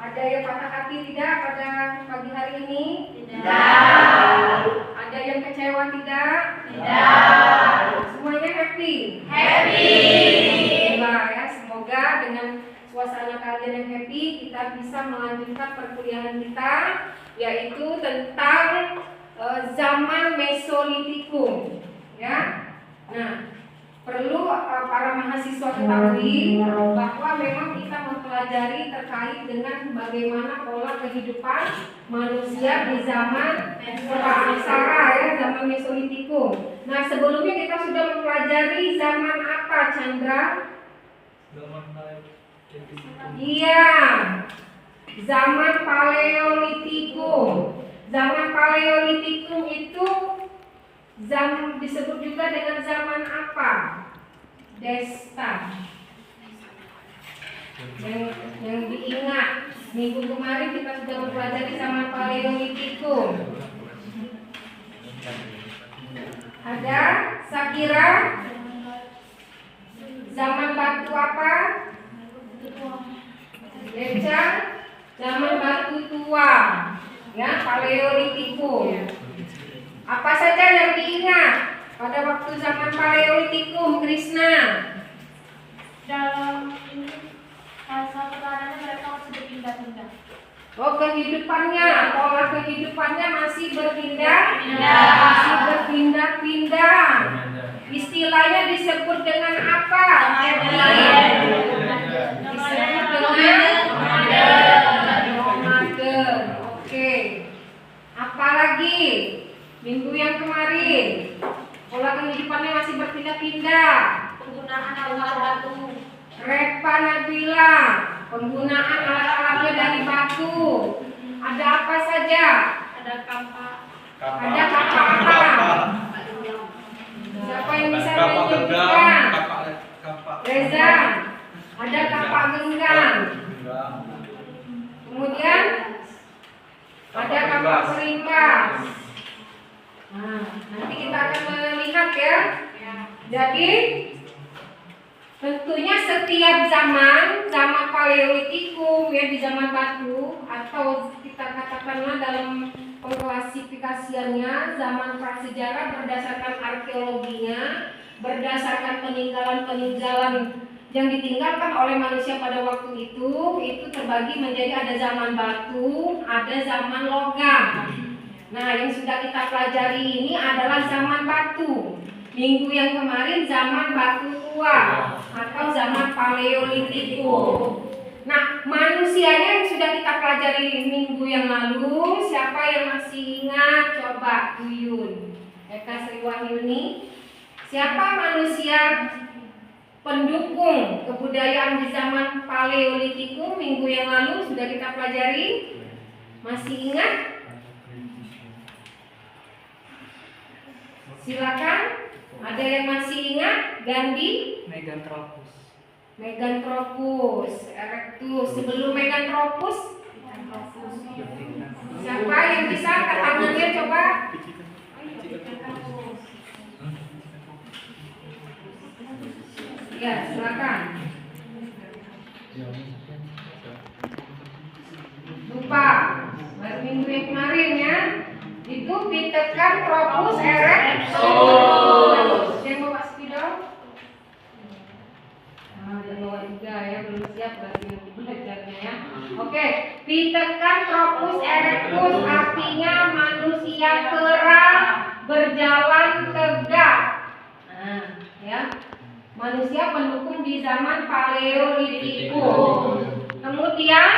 Ada yang patah hati tidak pada pagi hari ini? Tidak. Ada yang kecewa tidak? Tidak. Semuanya happy? Happy. Nah, ya, semoga dengan suasana kalian yang happy kita bisa melanjutkan perkuliahan kita, yaitu tentang zaman Mesolitikum. Ya. Nah, perlu para mahasiswa ketahui bahwa memang kita mempelajari terkait dengan bagaimana pola kehidupan manusia di zaman praaksara, ya, zaman Mesolitikum. Nah, sebelumnya kita sudah mempelajari zaman apa, Chandra? Zaman Iya, zaman Paleolitikum. Zaman Paleolitikum itu disebut juga dengan zaman apa? Desta. Yang diingat, minggu kemarin kita sudah mempelajari zaman Paleolitikum. Ada Sakira? Zaman batu apa? Beca? Zaman batu tua. Ya, Paleolitikum. Apa saja yang diingat pada waktu zaman Paleolitikum, Krishna? Dalam masa perjalanan mereka masih berpindah-pindah. Oh, kehidupannya, pola kehidupannya masih berpindah, Pindah. masih berpindah-pindah. Istilahnya disebut dengan apa? Disebut dengan nomaden. Oke. Apalagi minggu yang kemarin pola kehidupannya masih berpindah-pindah. Penggunaan alat batu. Repa Nabila, penggunaan alat-alatnya dari batu. Ada apa saja? Ada kampak. Ada kapal apa? Siapa yang bisa menyebutkan? Reza. Ada kapal genggam. Kemudian ada kapal peringkas. Nah, nanti kita akan melihat ya. Jadi tentunya setiap zaman Paleolitikum, ya, di zaman batu, atau kita katakanlah dalam pengklasifikasiannya zaman prasejarah berdasarkan arkeologinya, berdasarkan peninggalan-peninggalan yang ditinggalkan oleh manusia pada waktu itu terbagi menjadi ada zaman batu, ada zaman logam. Nah, yang sudah kita pelajari ini adalah zaman batu. Minggu yang kemarin zaman batu tua atau zaman Paleolitikum. Nah, manusianya yang sudah kita pelajari minggu yang lalu, siapa yang masih ingat? Coba Yuyun, Eka Sriwahyuni. Siapa manusia pendukung kebudayaan di zaman Paleolitikum minggu yang lalu sudah kita pelajari? Masih ingat? Silakan. Ada yang masih ingat? Gandhi? Meganthropus, Erectus. Sebelum Meganthropus? Siapa yang bisa angkat tangannya coba? Ya, silakan. Lupa. Minggu yang kemarin ya. Itu Pithecanthropus erectus. Yang bawa spidol? Yang bawa juga ya, belum siap berarti belajarnya ya. Oke, Pithecanthropus erectus artinya manusia kera berjalan tegak. Nah, ya. Manusia pendukung di zaman Paleolitikum. Kemudian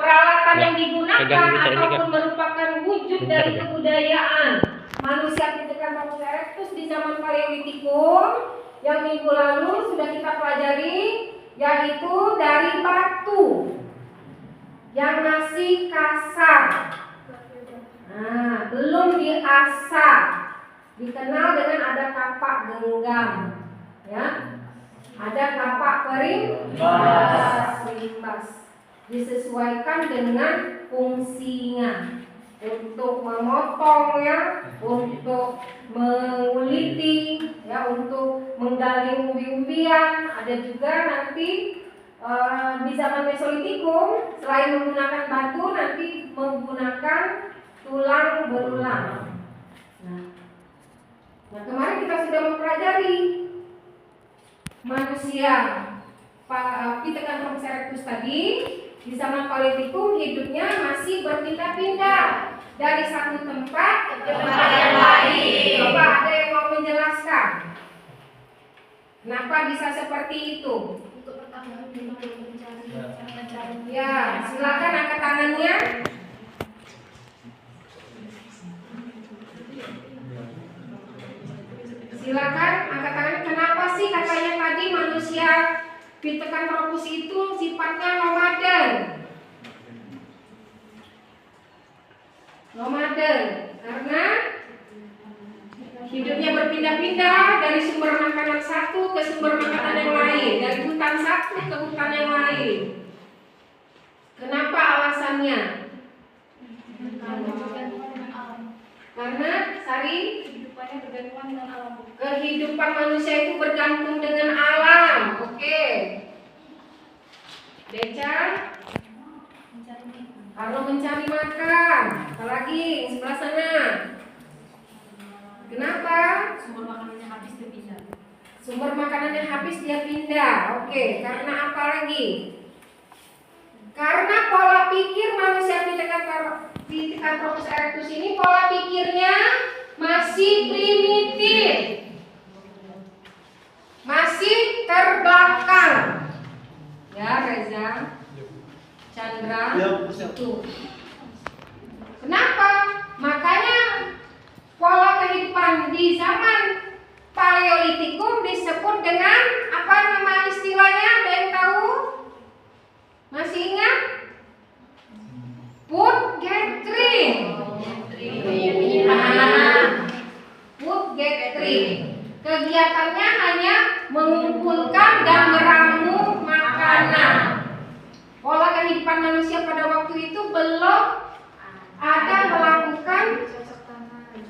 peralatan yang digunakan ataupun merupakan wujud dari kebudayaan manusia Pithecanthropus erectus di zaman Paleolitikum yang minggu lalu sudah kita pelajari, yaitu dari batu yang masih kasar. Nah, belum diasah, dikenal dengan ada kapak genggam, ya. Ada kapak perimbas. Disesuaikan dengan fungsinya, untuk memotong ya, untuk menguliti ya, untuk menggali umbi-umbian. Ada juga nanti Di zaman Mesolitikum selain menggunakan batu nanti menggunakan tulang belulang. Nah, kemarin kita sudah mempelajari manusia Pithecanthropus erectus tadi di zaman Paleolitikum hidupnya masih berpindah-pindah dari satu tempat ke tempat yang lain. Coba ada yang mau menjelaskan kenapa bisa seperti itu? Untuk pertambangan di mana mencari. Ya, silakan angkat tangannya. Silakan angkat tangannya. Kenapa sih katanya tadi manusia Pithecanthropus itu sifatnya nomaden? Nomaden karena hidupnya berpindah-pindah dari sumber makanan satu ke sumber makanan yang lain, dari hutan satu ke hutan yang lain. Kenapa alasannya? Karena Sari, Kehidupannya bergantungan dengan alam. kehidupan manusia itu bergantung dengan alam. Oke. Deca, kalau mencari makan. Apalagi sebelah sana. Kenapa? Sumber makanannya habis dia pindah. Sumber makanannya habis dia pindah. Oke. Karena apa lagi? Karena pola pikir manusia Pithecanthropus erectus ini pola pikirnya masih primitif, masih terbelakang. Ya Reza, Chandra, itu. Kenapa? Makanya pola kehidupan di zaman Paleolitikum disebut dengan apa nama istilahnya? Ada yang tahu? Masih ingat? Food gathering. Food gathering. Kegiatannya hanya mengumpulkan dan meramu makanan. Pola kehidupan manusia pada waktu itu belum ada melakukan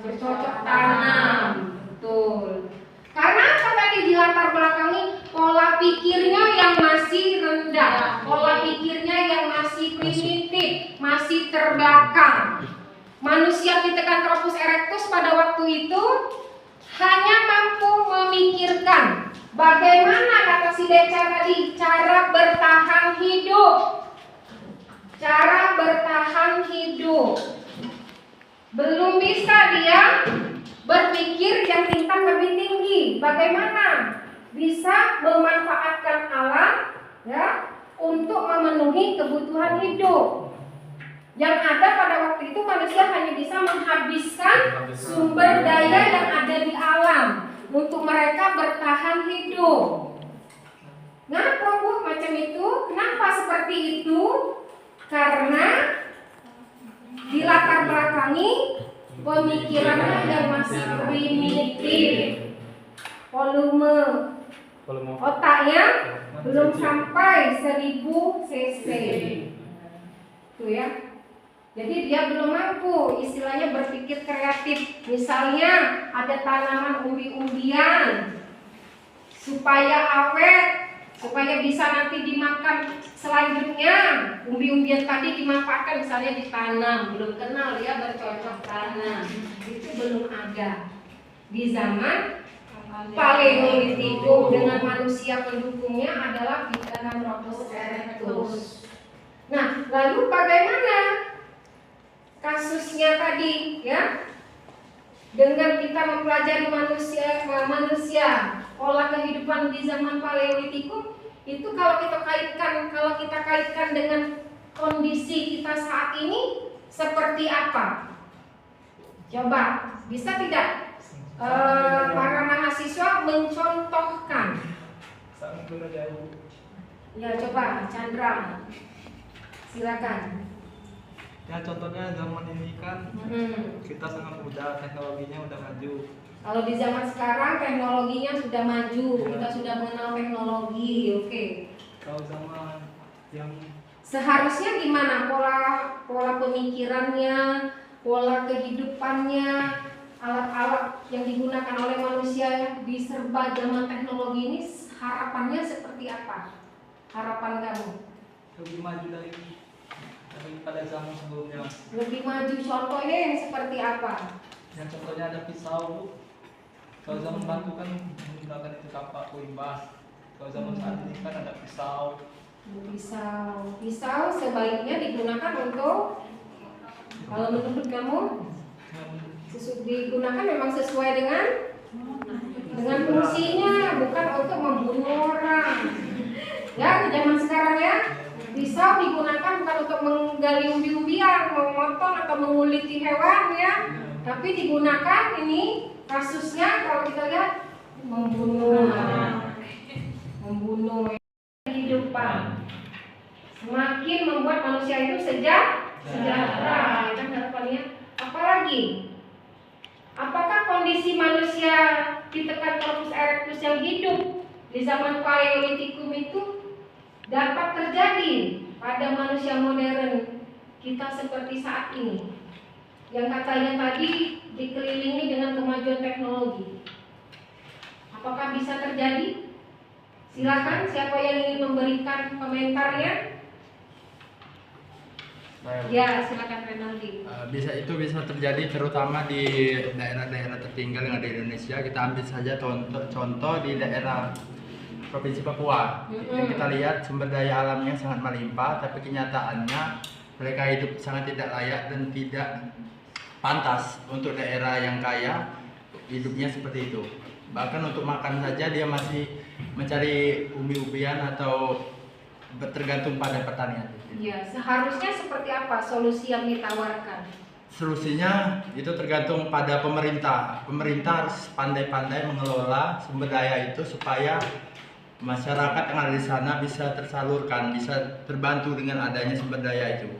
bercocok tanam. Betul. Karena apa tadi di latar belakangi pola pikirnya yang masih rendah, pola pikirnya yang masih primitif, masih terbelakang. Manusia Pithecanthropus erectus pada waktu itu hanya mampu memikirkan bagaimana, kata si Deca tadi, cara bertahan hidup. Cara bertahan hidup. Belum bisa dia berpikir yang tingkat lebih tinggi. Bagaimana bisa memanfaatkan alam ya untuk memenuhi kebutuhan hidup. Yang ada pada waktu itu manusia hanya bisa menghabiskan sumber daya yang ada di alam untuk mereka bertahan hidup. Kenapa Bu macam itu? Kenapa seperti itu? Karena di latar belakangi pemikirannya yang masih primitif, volume otaknya belum sampai 1000 cc, tuh ya. Jadi dia belum mampu, istilahnya berpikir kreatif. Misalnya ada tanaman umbi-umbian supaya awet, supaya bisa nanti dimakan selanjutnya. Umbi-umbian tadi dimanfaatkan, misalnya ditanam, belum kenal ya bercocok tanam, itu belum ada di zaman Paleolitikum dengan manusia pendukungnya adalah Pithecanthropus erectus. Nah, lalu bagaimana kasusnya tadi ya? Dengan kita mempelajari manusia pola kehidupan di zaman Paleolitikum itu kalau kita kaitkan dengan kondisi kita saat ini seperti apa? Coba bisa tidak para mahasiswa mencontohkan? Ya coba Chandra, silakan. Ya contohnya zaman ini kan kita sangat mudah, teknologinya udah maju. Kalau di zaman sekarang teknologinya sudah maju, kita sudah mengenal teknologi, oke. Kalau zaman yang Seharusnya gimana pola pemikirannya, pola kehidupannya, alat-alat yang digunakan oleh manusia di serba zaman teknologi ini harapannya seperti apa? harapan kamu? Lebih maju daripada zaman sebelumnya. Lebih maju, contohnya yang seperti apa? Yang contohnya ada pisau, Bu. Kalau zaman batu kan menggunakan itu kapak limbas. Kalau zaman saat ini kan ada pisau. Pisau sebaiknya digunakan untuk, kalau menurut kamu digunakan memang sesuai dengan fungsinya, bukan untuk membunuh orang. Ya, di zaman sekarang ya, pisau digunakan bukan untuk menggali umbi-umbian, memotong atau menguliti hewan ya, tapi digunakan ini kasusnya kalau kita lihat membunuh kehidupan. Semakin membuat manusia itu sejahtera, ya kan harapannya. Apalagi, apakah kondisi manusia Pithecanthropus erectus yang hidup di zaman Paleolitikum itu dapat terjadi pada manusia modern kita seperti saat ini, yang katanya tadi dikelilingi dengan kemajuan teknologi? Apakah bisa terjadi? Silakan, siapa yang ingin memberikan komentarnya? Ya, silakan Renaldi. Bisa terjadi terutama di daerah-daerah tertinggal yang ada di Indonesia. Kita ambil saja contoh di daerah Provinsi Papua. Yang kita lihat sumber daya alamnya sangat melimpah, tapi kenyataannya mereka hidup sangat tidak layak dan tidak pantas untuk daerah yang kaya hidupnya seperti itu. Bahkan untuk makan saja dia masih mencari umbi-umbian atau tergantung pada pertanian. Ya, seharusnya seperti apa solusi yang ditawarkan? Solusinya itu tergantung pada pemerintah. Pemerintah harus pandai-pandai mengelola sumber daya itu supaya masyarakat yang ada di sana bisa tersalurkan, bisa terbantu dengan adanya sumber daya itu.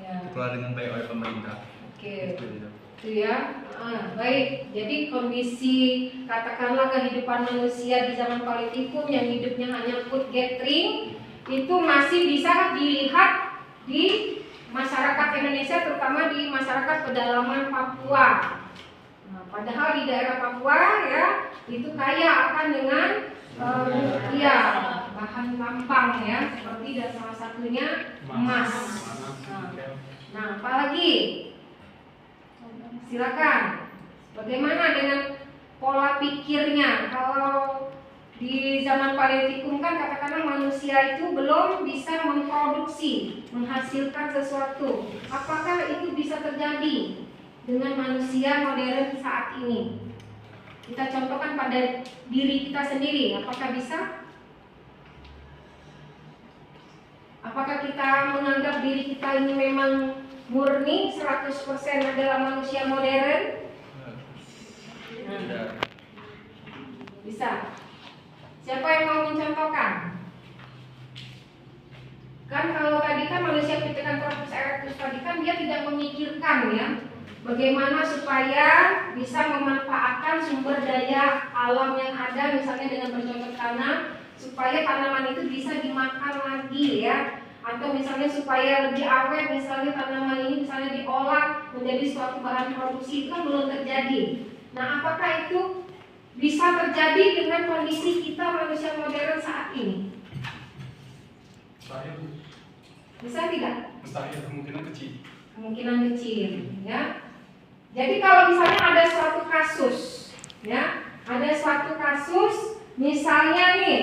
Ya. Dikelola dengan baik oleh pemerintah. Oke. Itu ya. Baik. Jadi kondisi katakanlah kehidupan manusia di zaman Paleolitikum yang hidupnya hanya food gathering itu masih bisa dilihat di masyarakat Indonesia, terutama di masyarakat pedalaman Papua. Nah, padahal di daerah Papua ya itu kaya akan dengan bahan tambang ya, seperti dan salah satunya emas. Nah, apalagi? Silakan. Bagaimana dengan pola pikirnya? Kalau di zaman Paleolitikum kan katakanlah manusia itu belum bisa memproduksi, menghasilkan sesuatu. Apakah itu bisa terjadi dengan manusia modern saat ini? Kita contohkan pada diri kita sendiri, apakah bisa? Apakah kita menganggap diri kita ini memang murni 100% adalah manusia modern? Bisa. Siapa yang mau mencontohkan? Kan kalau tadi kan manusia Pithecanthropus erectus tadi kan dia tidak memikirkan ya bagaimana supaya bisa memanfaatkan sumber daya alam yang ada, misalnya dengan bercocok tanam supaya tanaman itu bisa dimakan lagi ya, atau misalnya supaya lebih awet, misalnya tanaman ini misalnya diolah menjadi suatu bahan produksi, itu kan belum terjadi. Nah, apakah itu bisa terjadi dengan kondisi kita manusia modern saat ini? Mustahil. Bisa tidak? Mustahil, kemungkinan kecil. Kemungkinan kecil, ya. Jadi kalau misalnya ada suatu kasus, ya, ada suatu kasus, misalnya nih,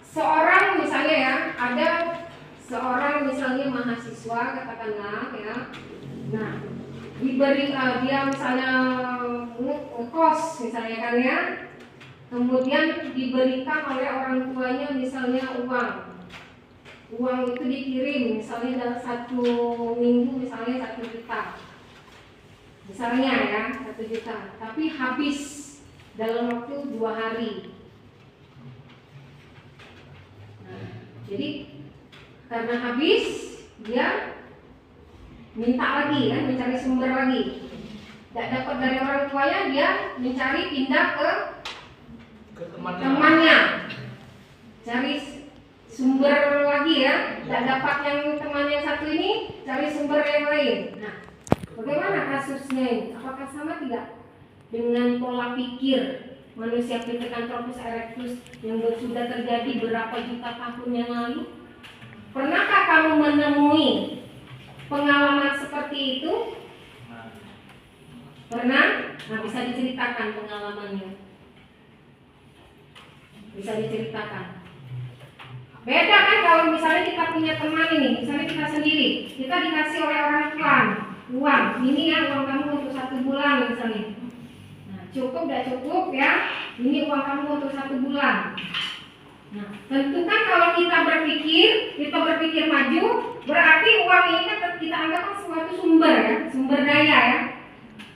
seorang misalnya ya, ada seorang misalnya mahasiswa katakanlah, ya, nah diberi dia misalnya ngekos misalnya kan ya, kemudian diberikan oleh orang tuanya misalnya uang itu dikirim misalnya dalam 1 minggu misalnya 1 juta misalnya ya, 1 juta, tapi habis dalam waktu 2 hari. Nah, jadi karena habis dia minta lagi kan, mencari sumber lagi, tidak dapat dari orang tuanya, dia mencari pindah ke temannya, cari sumber lagi ya, tidak dapat yang teman yang satu ini, cari sumber yang lain. Nah, bagaimana kasusnya ini? Apakah sama tidak dengan pola pikir manusia Pithecanthropus erectus yang sudah terjadi berapa juta tahun yang lalu? Pernahkah kamu menemui pengalaman seperti itu? Pernah? Nah, bisa diceritakan pengalamannya. Bisa diceritakan. Beda kan kalau misalnya kita punya teman ini, misalnya kita sendiri, kita dikasih oleh orang tua uang, ini ya uang kamu untuk 1 bulan misalnya. Nah, cukup gak cukup ya, ini uang kamu untuk 1 bulan. Nah, tentu kan kalau kita berpikir maju, berarti uang ini kan kita anggap suatu sumber ya, sumber daya ya.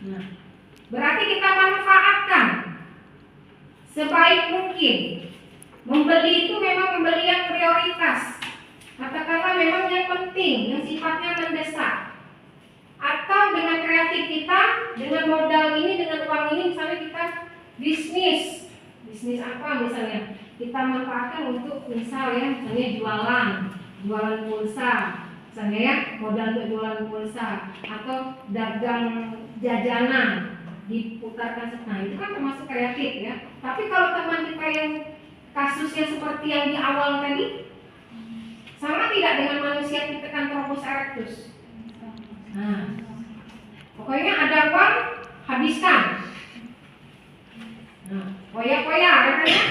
Nah, berarti kita manfaatkan sebaik mungkin. Membeli itu memang membeli yang prioritas, katakanlah memang yang penting, yang sifatnya mendesak. Atau dengan kreatif kita, dengan modal ini, dengan uang ini, misalnya kita bisnis apa misalnya, kita manfaatkan untuk misalnya jualan pulsa, misalnya ya, modal untuk jualan pulsa, atau dagang jajanan, diputarkan, nah itu kan termasuk kreatif ya. Tapi kalau teman kita yang kasusnya seperti yang di awal tadi, sama tidak dengan manusia Pithecanthropus erectus? Nah, pokoknya ada uang, habiskan. Nah, poya-poya kan ya?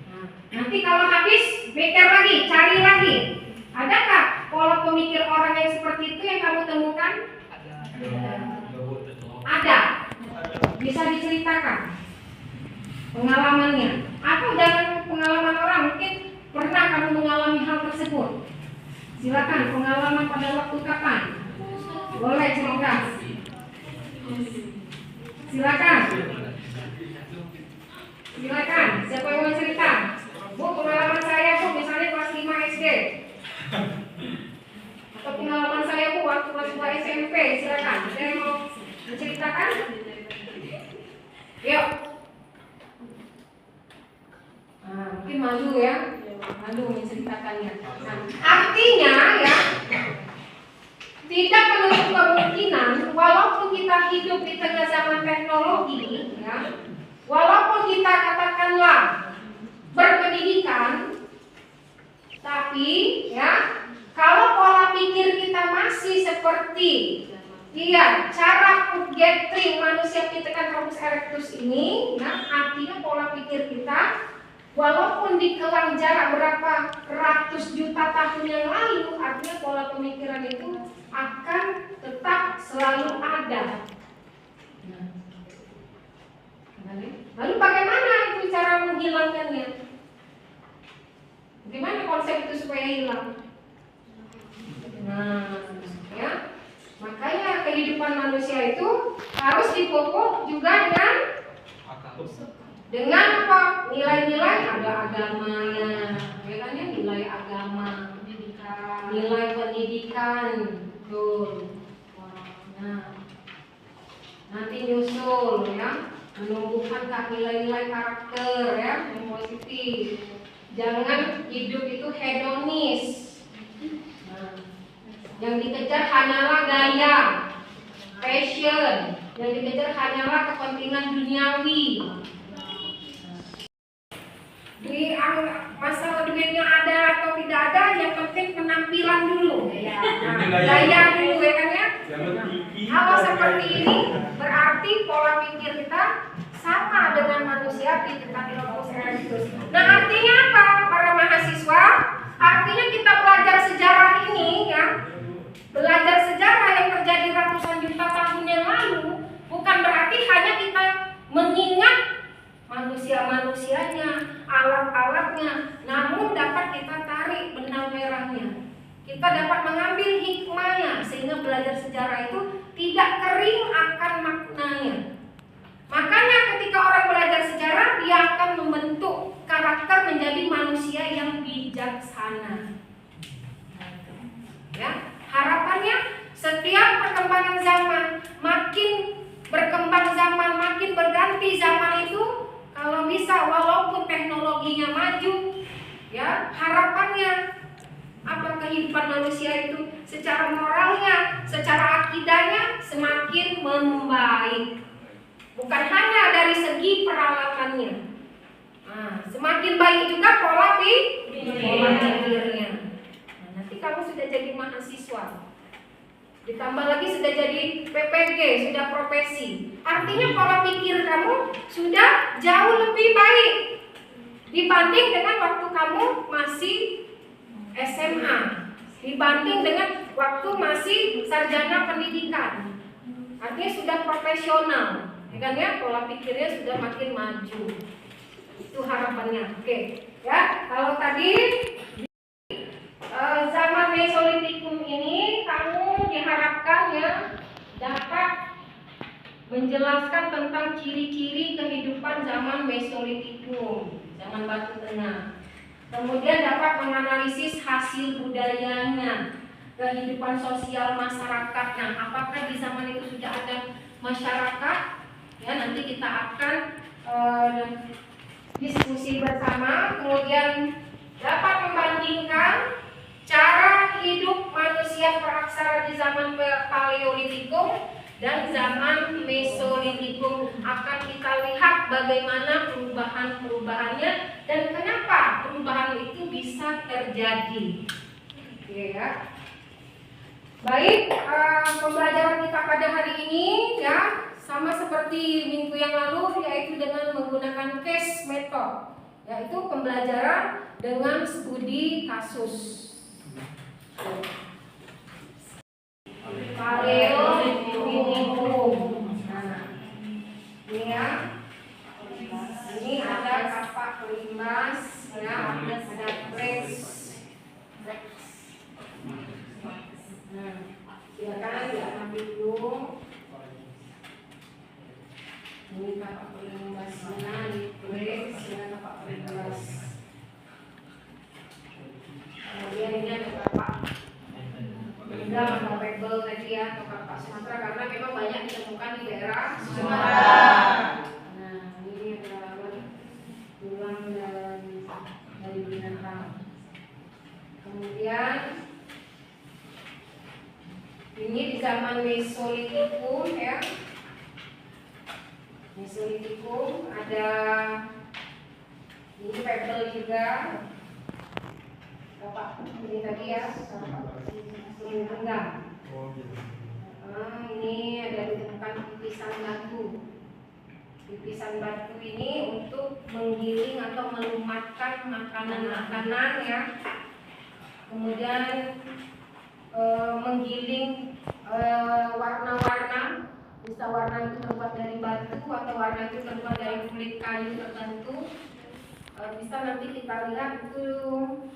Nah, nanti kalau habis, pikir lagi, cari lagi. Adakah pola pemikir orang yang seperti itu yang kamu temukan? Ada. Bisa diceritakan pengalamannya. Atau jangan pengalaman orang, mungkin pernah kamu mengalami hal tersebut. Silakan, pengalaman pada waktu kapan? Boleh cerita. Silakan. Siapa yang mau cerita? Bu, pengalaman saya bu, misalnya kelas 5 SD. Atau pengalaman saya bu, waktu kelas 2 SMP. Silakan. Ada yang mau menceritakan? Yuk. Nah, mungkin malu ya, malu menceritakannya. Nah, artinya ya, tidak menutup kemungkinan, walaupun kita hidup di tengah zaman teknologi, ya, walaupun kita katakanlah berpendidikan, tapi ya, kalau pola pikir kita masih seperti cara gathering manusia Pithecanthropus erectus ini, nah, artinya pola pikir kita walaupun dikelang jarak berapa ratus juta tahun yang lalu, artinya pola pemikiran itu akan tetap selalu ada. Lalu bagaimana itu cara menghilangkannya? Bagaimana konsep itu supaya hilang? Nah, ya, makanya kehidupan manusia itu harus dipupuk juga dengan apa? Nilai-nilai, ada agamanya, ya kan ya, nilai agama, nilai pendidikan, betul. Nah, nanti nyusul ya, menumbuhkan nilai-nilai karakter ya, yang positif. Jangan hidup itu hedonis. Nah, yang dikejar hanyalah gaya, passion, yang dikejar hanyalah kepentingan duniawi. Di masalah duitnya ada atau tidak ada, yang penting penampilan dulu, ya. Nah, gaya dulu ya kan ya. Kalau seperti ini berarti pola pikir kita sama dengan manusia Pithecanthropus erectus. Nah, artinya apa para mahasiswa? Artinya kita belajar sejarah ini ya, belajar sejarah yang terjadi ratusan juta tahun yang lalu, bukan berarti hanya kita mengingat manusia-manusianya, alat-alatnya, namun dapat kita tarik benang merahnya. Kita dapat mengambil hikmahnya, sehingga belajar sejarah itu tidak kering akan maknanya. Makanya ketika orang belajar sejarah, dia akan membentuk karakter menjadi manusia yang bijaksana. Ya, harapannya setiap perkembangan zaman, makin berkembang zaman, makin berganti zaman itu, kalau bisa walaupun teknologinya maju, ya, harapannya apa kehidupan manusia itu secara moralnya, secara akidahnya semakin membaik. Bukan hanya dari segi peralatannya. Nah, semakin baik juga pola pikirnya. Nah, nanti kamu sudah jadi mahasiswa. Ditambah lagi sudah jadi PPG, sudah profesi. Artinya pola pikir kamu sudah jauh lebih baik dibanding dengan waktu kamu masih SMA, dibanding dengan waktu masih sarjana pendidikan. Artinya sudah profesional, ya kan ya? Pola pikirnya sudah makin maju. Itu harapannya. Oke, ya. Kalau tadi zaman Mesolitikum ini kamu diharapkan ya dapat menjelaskan tentang ciri-ciri kehidupan zaman Mesolitikum, zaman Batu Tengah. Kemudian dapat menganalisis hasil budayanya, kehidupan sosial masyarakat. Nah, apakah di zaman itu sudah ada masyarakat? Ya, nanti kita akan diskusi bersama. Kemudian dapat membandingkan cara hidup manusia praksara di zaman Paleolitikum dan zaman Mesolitikum. Akan kita lihat bagaimana perubahannya dan kenapa perubahan itu bisa terjadi. Ya. Baik, pembelajaran kita pada hari ini ya sama seperti minggu yang lalu, yaitu dengan menggunakan case method, yaitu pembelajaran dengan studi kasus. Paleolitikum. Nah, ini ya. Ini ada kapak pelimas, ya, ada press. Nah, silakan diambil dulu. Ini kapak pelimasnya, di press, ya, kapak pelimas. Kemudian ini ada kapak pebel tadi ya, atau kapak Sumatera, karena memang banyak ditemukan di daerah Sumatera. Nah, ini adalah tulang dari binatang. Kemudian ini di zaman Mesolitikum ya. Mesolitikum ada ini pebel juga. Kapak ini tadi ya, kapak tengah. Ini ada ditemukan pipisan batu. Pipisan batu ini untuk menggiling atau melumatkan makanan-makanan ya. Kemudian menggiling warna-warna. Bisa warna itu terbuat dari batu atau warna itu terbuat dari kulit kayu tertentu. Bisa nanti kita lihat itu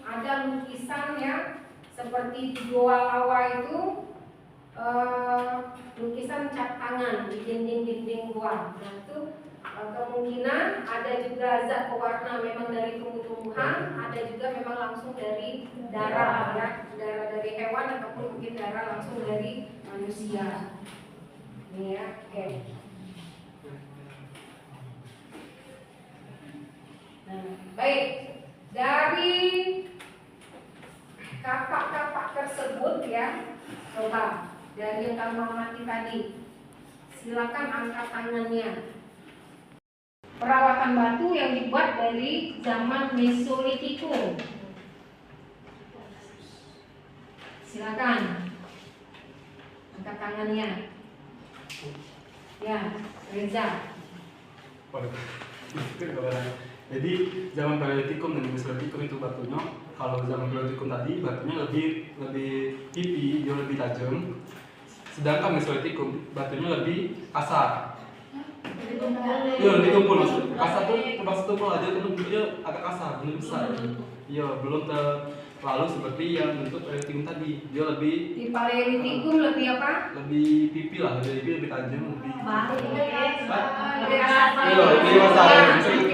ada lukisan ya, seperti di Goa Lawa itu lukisan cat tangan di dinding-dinding goa. Nah, itu kemungkinan ada juga zat pewarna memang dari tumbuh-tumbuhan, ada juga memang langsung dari darah ya, darah dari hewan ataupun mungkin darah langsung dari manusia. Ini ya, oke. Nah, baik, dari kapak-kapak tersebut ya, coba dari yang kamu amati tadi, silakan angkat tangannya. Perawatan batu yang dibuat dari zaman Mesolitikum. Silakan angkat tangannya. Ya, Reza. Jadi zaman Paleolitikum dan Mesolitikum itu batunya, kalau zaman Paleolitikum tadi batunya lebih pipi, dia lebih tajam. Sedangkan Mesolitikum batunya lebih kasar. Iya, lebih tumpul. Kasar tuh pas tumpul aja kan dia agak kasar, belum besar. Iya, belum terlalu seperti yang bentuk Paleolitikum tadi. Dia lebih di Paleolitikum lebih apa? Lebih pipi lah, lebih tajam, lebih. Iya, lebih kasar.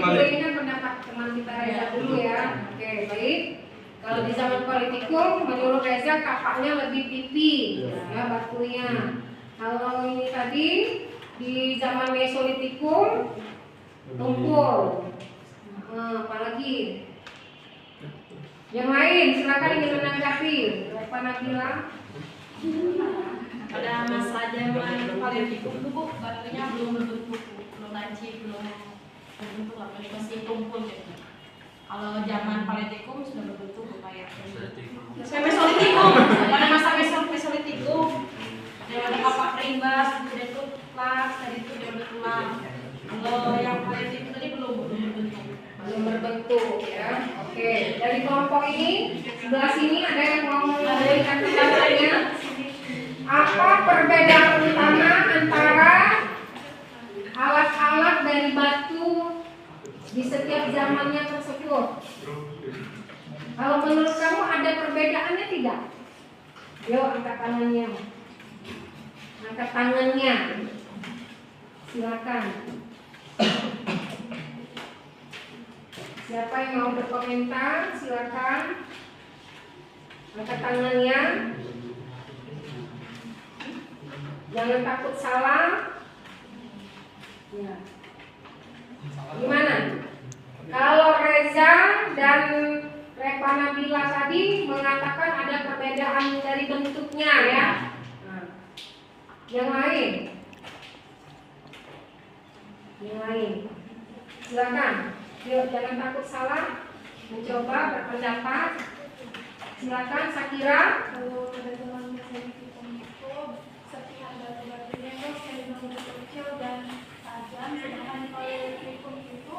Ini kan pendapat teman kita Reza dulu ya. Oke, baik. Kalau di zaman Paleolitikum menurut Reza kapaknya lebih pipi, ya batunya. Kalau ini tadi di zaman Mesolitikum tumpul. Apalagi yang lain, silakan ingin menanggapi. Apa Nabila? Pada masa zaman Paleolitikum itu Bu, batunya belum berbentuk belum lancip, belum berbentuk lah, masih tumpul gitu. Kalau zaman Paleolitikum sudah berbentuk kayak Mesolitikum, pada masa Mesolitikum dia ada kapak perimbas, kemudian itu plak, tadi itu dia udah tulang. Kalau yang Paleolitikum tadi belum berbentuk ya. Oke, dari kelompok ini sebelah sini ada yang mau memberikan penjelasannya. Apa perbedaan utama antara alat-alat dari batu di setiap zamannya tersebut? Kalau menurut kamu ada perbedaannya tidak? Yuk angkat tangannya. Angkat tangannya. Silakan. Siapa yang mau berkomentar? Silakan. Angkat tangannya. Jangan takut salah. Ya. Gimana? Kalau Reza dan Repa Nabila tadi mengatakan ada perbedaan dari bentuknya ya. Nah, yang lain? Yang lain? Silakan. Yuk, jangan takut salah. Mencoba berpendapat. Silakan Sakira. kalau pada zaman Mesolitikum itu serpihan batu-batunya itu cenderung kecil dan tajam, sedangkan di Paleolitikum itu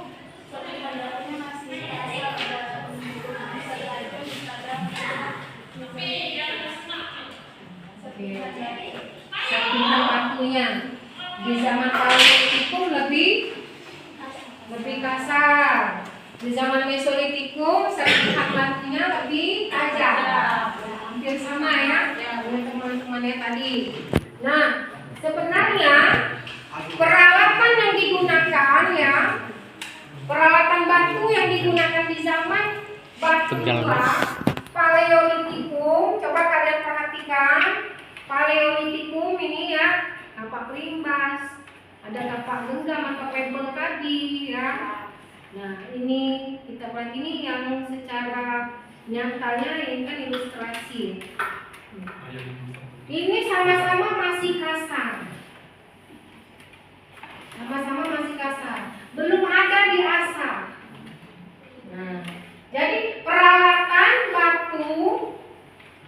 serpihan batunya masih kasar dan bisa tajam, bisa ada Serpihan batunya di zaman Paleolitikum lebih kasar. Di zaman Mesolitikum serpihan batunya lebih tajam. Hampir sama ya dengan teman-temannya tadi. Nah, sebenarnya peralatan yang digunakan ya, peralatan batu yang digunakan di zaman batu Paleolitikum, coba kalian perhatikan. Paleolitikum ini ya, kapak perimbas, ada kapak genggam atau pebble tadi ya. Nah ini kita lihat ini yang secara nyatanya ini kan ilustrasi. Ini sama-sama masih kasar. Sama-sama masih kasar. Belum ada diasah. Nah, jadi peralatan batu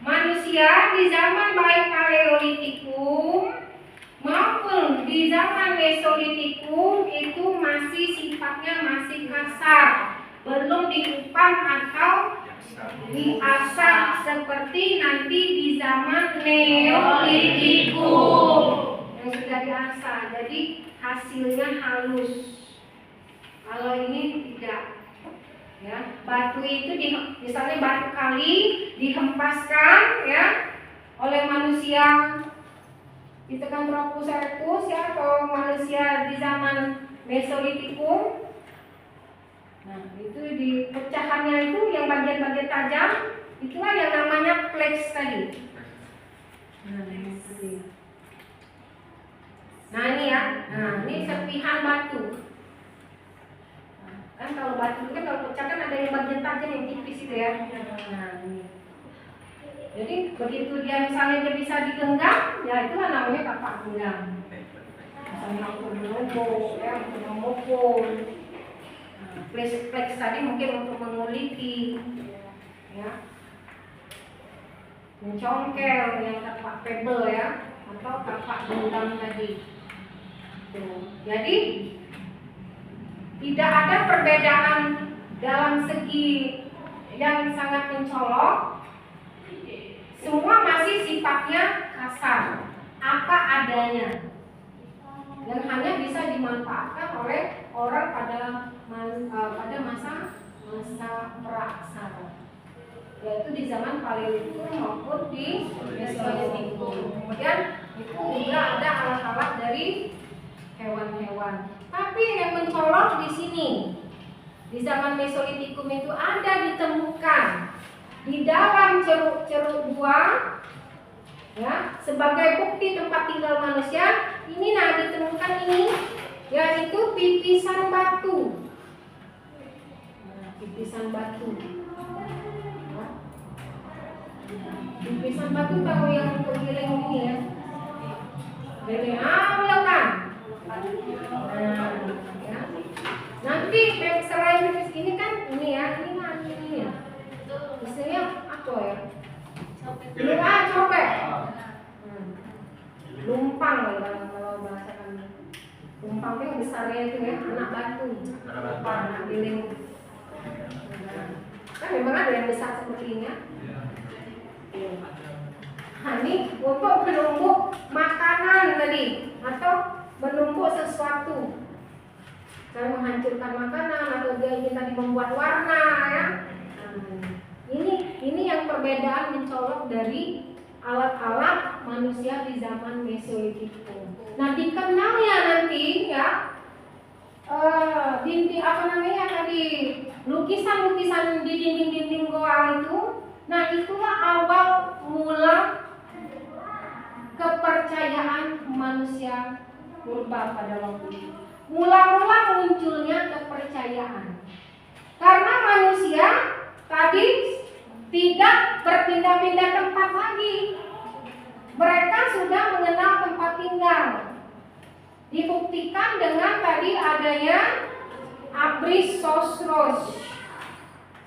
manusia di zaman baik Paleolitikum maupun di zaman Mesolitikum itu masih sifatnya masih kasar, belum diupam atau diasah seperti nanti di zaman Neolitikum yang sudah diasah. Jadi hasilnya halus. Kalau ini tidak. Ya, batu itu misalnya batu kali dihempaskan ya oleh manusia. Itu kan Tropus erectus ya, atau manusia di zaman Mesolitikum. Nah, itu di pecahannya itu yang bagian-bagian tajam, itulah yang namanya plaques tadi. Nah, ini ya. Nah, ini serpihan batu. Nah, kan kalau batu itu kan kalau pecah kan ada yang bagian tajam yang tipis itu ya. Nah, ini. Jadi begitu dia misalnya dia bisa digenggam, ya itulah namanya kapak genggam. Misalnya untuk menumbuk, ya untuk memukul. Plaques tadi mungkin untuk menguliti, ya, mencongkel yang kapak pebble ya, atau kapak genggam tadi. Tuh. Jadi tidak ada perbedaan dalam segi yang sangat mencolok. Semua masih sifatnya kasar, apa adanya, dan hanya bisa dimanfaatkan oleh orang pada masa praksara, yaitu di zaman Paleolitikum maupun di Mesolitikum. Kemudian itu juga ada alat-alat dari hewan-hewan. Tapi yang mencolok di sini, di zaman Mesolitikum itu ada ditemukan di dalam ceruk-ceruk buah ya, sebagai bukti tempat tinggal manusia. Ini ditemukan ini yaitu pipisan batu. Nah, pipisan batu. Ya. Pipisan batu tahu yang tergiling ini ya. Giling bukan. Nah, ya. Nanti selain ini kan ini ya, ini ya. Istilahnya apa ya? Copet. Lumpang kalau bahasa kami. Lumpang itu besarnya itu ya, anak batu. Anak giling. Kan memang ada yang besar seperti ini ya. Nah, ini untuk menumbuk makanan tadi atau menumbuk sesuatu. Saya menghancurkan makanan atau dia ingin tadi membuat warna ya. Ini yang perbedaan mencolok dari alat-alat manusia di zaman Mesolitikum. Nah, dikenalnya nanti ya tadi lukisan-lukisan di dinding-dinding goa itu. Nah, itulah awal mula kepercayaan manusia purba pada waktu itu. Mula-mula munculnya kepercayaan karena manusia tadi tidak berpindah-pindah tempat lagi. Mereka sudah mengenal tempat tinggal. Dibuktikan dengan tadi adanya abris sosros,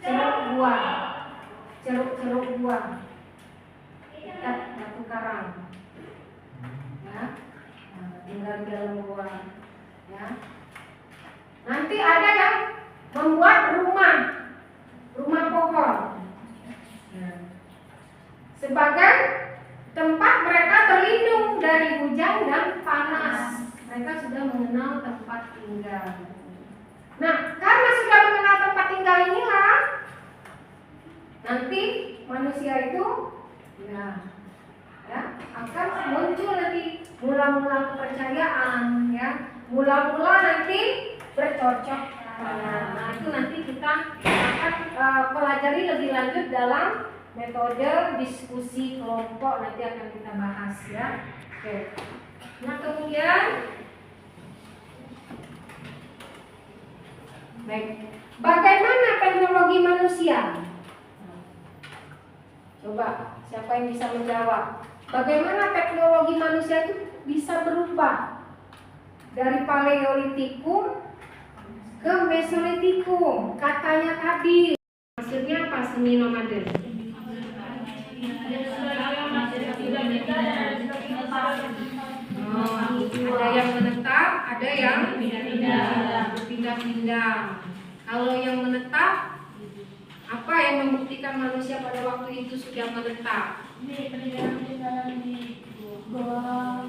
ceruk buah, batu karang, ya, tinggal di dalam gua, ya. Nanti ada yang membuat rumah pohon, sebagai tempat mereka berlindung dari hujan dan panas. Mereka sudah mengenal tempat tinggal. Nah, karena sudah mengenal tempat tinggal inilah nanti manusia itu akan muncul nanti mula-mula kepercayaan ya, mula-mula nanti bercocok tanam. Nah, itu nanti kita akan pelajari lebih lanjut dalam metode diskusi kelompok, nanti akan kita bahas ya. Oke. Nah, kemudian baik, bagaimana teknologi manusia? Coba, siapa yang bisa menjawab? Bagaimana teknologi manusia itu bisa berubah dari Paleolitikum ke Mesolitikum? Katanya tadi, maksudnya apa seni nomaden? Ada yang menetap, ada yang berpindah-pindah. Kalau yang menetap, apa yang membuktikan manusia pada waktu itu sudah menetap? Peninggalan di goa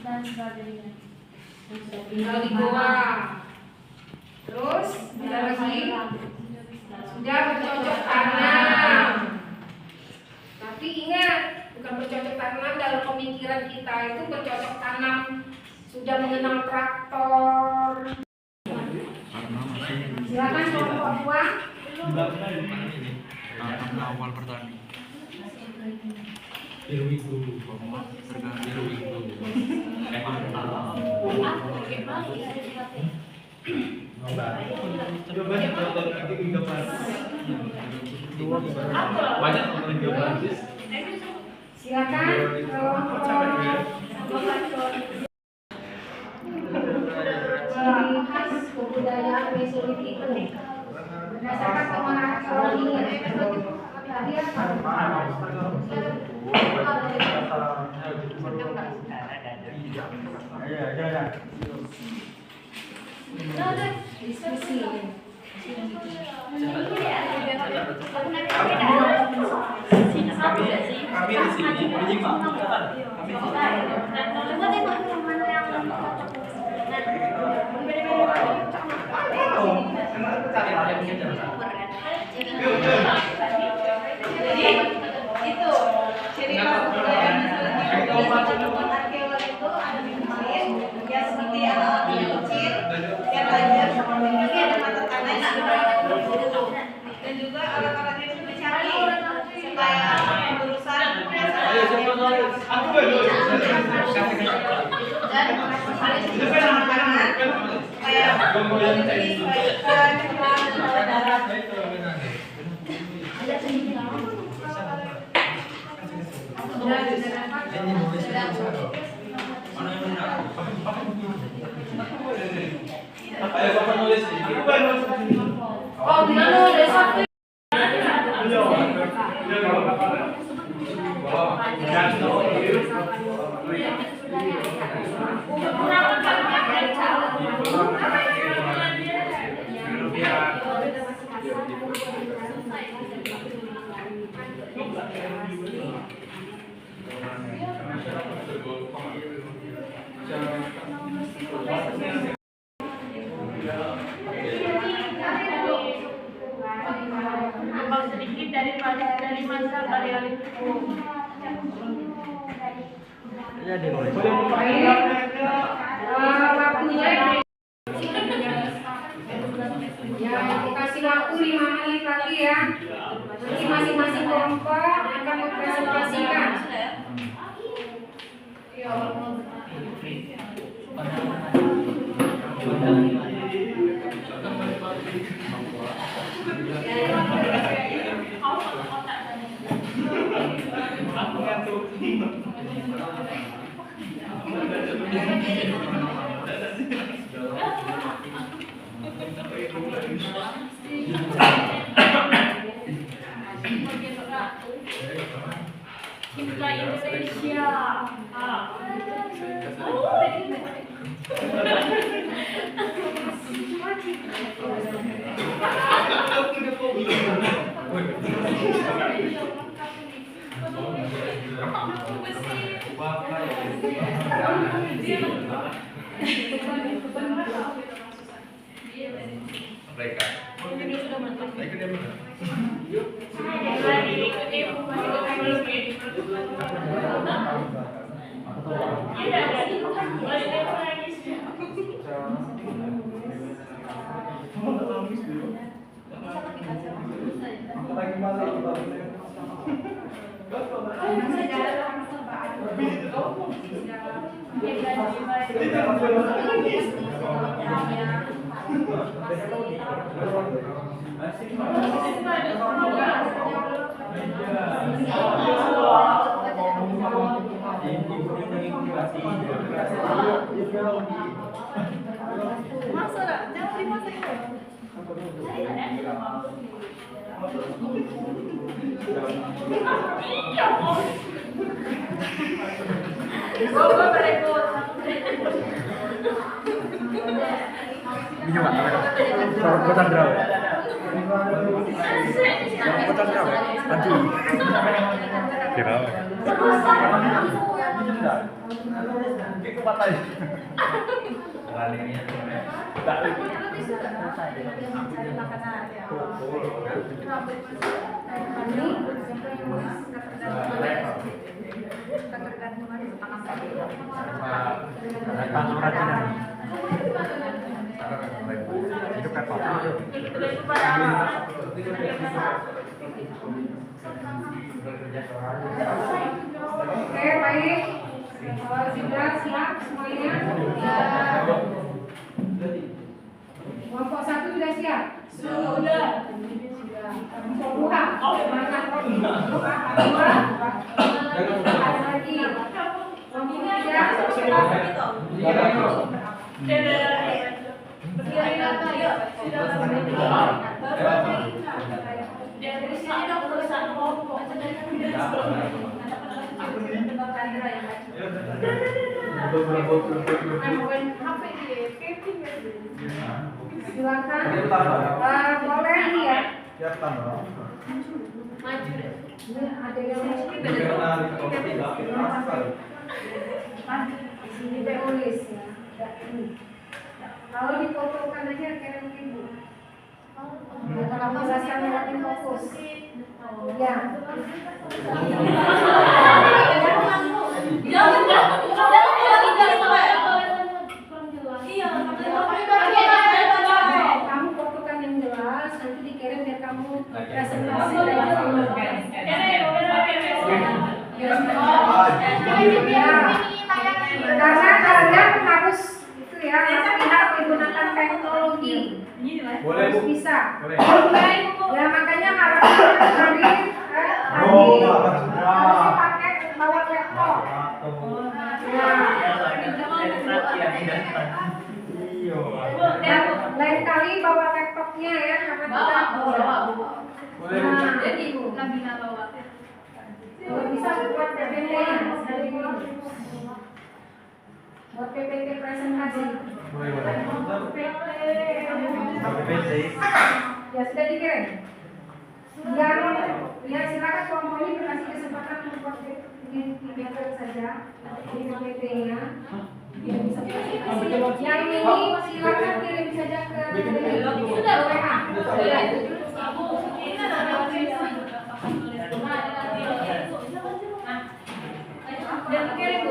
dan sebagainya. Tinggal di goa. Terus ada lagi sudah bercocok tanam. Tapi ingat, bukan bercocok tanam dalam pemikiran kita itu bercocok tanam sudah mengenal traktor. Silakan kelompok dua. Awal pertama. Silakan ciri khas kebudayaan Mesolitikum berdasarkan temuan arkeologi tadi diskusi. Kami di sini menyimak. Jadi itu ciri khas budaya arkeologi itu ada mesin yang seperti alat kecil yang tajam ini ada mata tangan dan juga alat-alatnya itu dicari supaya urusan dan makanan supaya Ayo Bapak nulis. Oh, bilang lo ada satu. Sedikit dari masa Paleolitikum. Jadi nulis. Waktunya ya, aku kasih waktu 5 menit lagi ya. Nanti masing-masing kelompok akan mempresentasikan. Himna Indonesia. Mereka. Ini Pak, Kota Draw. Kota Draw. Aduh. Kira. Itu patah. Oke, baik. Sudah siap semuanya? Kelompok 1 sudah siap? Sudah. Kelompok 2. Mana kelompok 2? Ada lagi. Kelompok 3. Silakan. Boleh nih ya. Maju deh. Ini ada yang mau sini tulis ya. Kalau difotokan aja kayak ibu. Kalau menjelaskan lewat fokus. Ya. Kamu fotokan yang jelas, nanti dikirim biar kamu presentasi karena kalian harus itu ya, lihat menggunakan teknologi. Harus bisa. Ya makanya tadi harus pakai bawa laptop. Nah, buat PPT presentasi. Ya sudah dikirim. Yang ya silakan kelompok ini dikasih kesempatan untuk buat PPT saja di PPT-nya. Yang ini silakan kirim saja ke WA. Dan kirim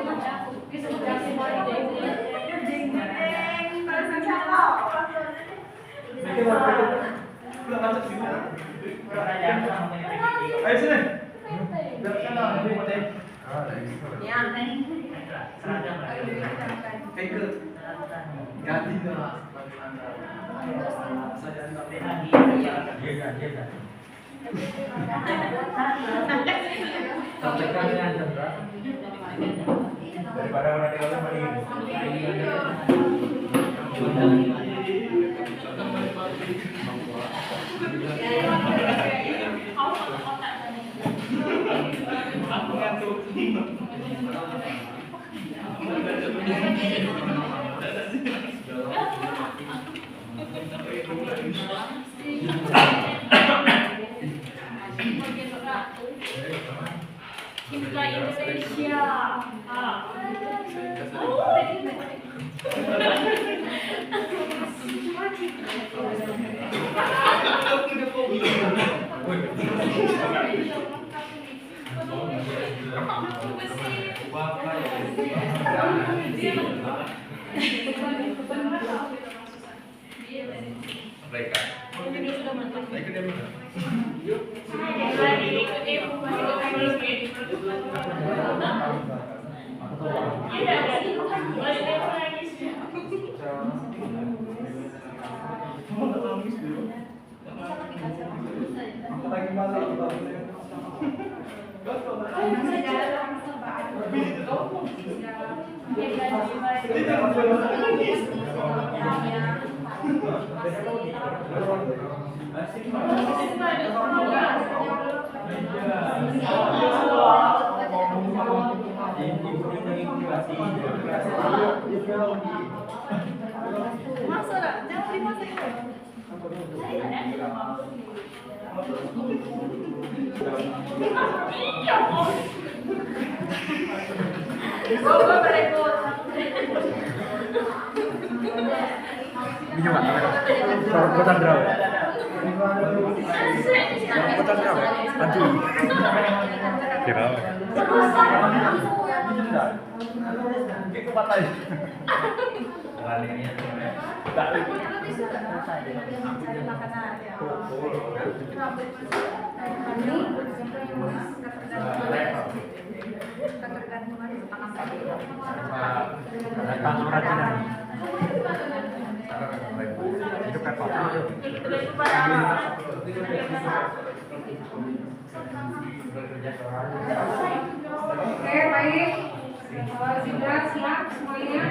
Ayo sini. Daripada orang di dalam Himla Indonesia. Oke, baik. Sudah siap semuanya?